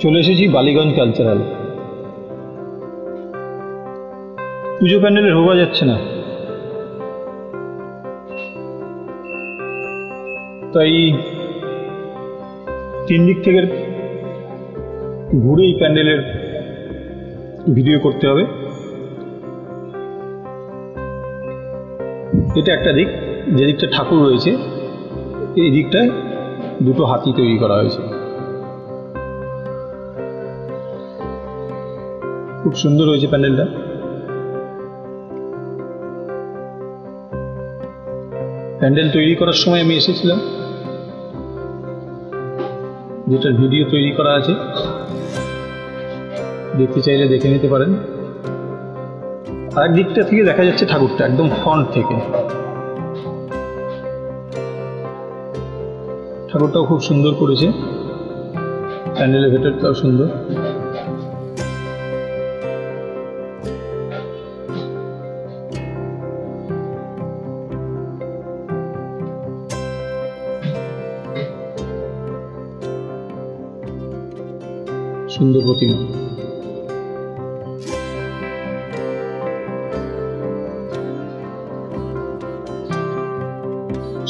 চলে এসেছি বালিগঞ্জ কালচারাল। পুজো প্যান্ডেলে ঢোকা যাচ্ছে না, তাই তিন দিক থেকে ঘুরে এই প্যান্ডেলের ভিডিও করতে হবে। এটা একটা দিক, যে দিকটা ঠাকুর রয়েছে এই দিকটায় দুটো হাতি তৈরি করা হয়েছে। খুব সুন্দর হয়েছে প্যান্ডেলটা। প্যান্ডেল তৈরি করার সময় আমি এসেছিলাম, যেটার ভিডিও তৈরি করা আছে, দেখতে চাইলে দেখে নিতে পারেন। আর এক দিকটা থেকে দেখা যাচ্ছে ঠাকুরটা একদম ফ্রন্ট থেকে। ঠাকুরটাও খুব সুন্দর করেছে, প্যান্ডেলের ভেতরটাও সুন্দর। সুন্দর প্রতিমা।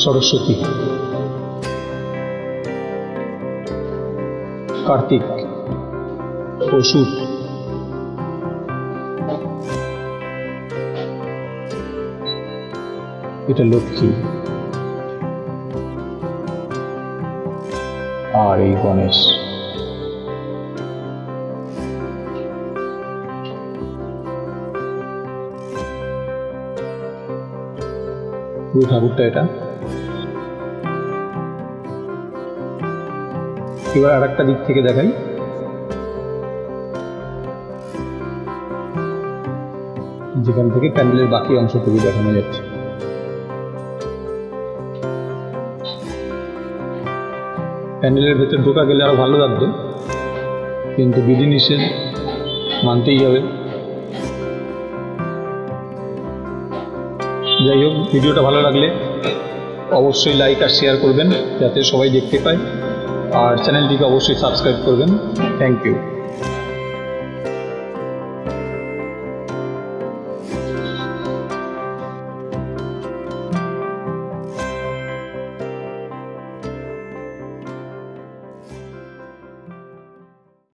সরস্বতী, কার্তিক, অসুর, এটা লক্ষ্মী, আর এই গণেশ। পুরো ঠাকুরটা এটা। এবার আর একটা দিক থেকে দেখাই। যেখান থেকে প্যান্ডেলের বাকি অংশটুকু দেখানো যাচ্ছে। প্যান্ডেলের ভেতর ঢোকা গেলে আরো ভালো লাগতো, কিন্তু বিধিনিষেধ মানতেই হবে। যাই হোক, ভিডিওটা ভালো লাগলে অবশ্যই লাইক আর শেয়ার করবেন, যাতে সবাই দেখতে পায়। আর চ্যানেলটিকে অবশ্যই সাবস্ক্রাইব করবেন। Thank you.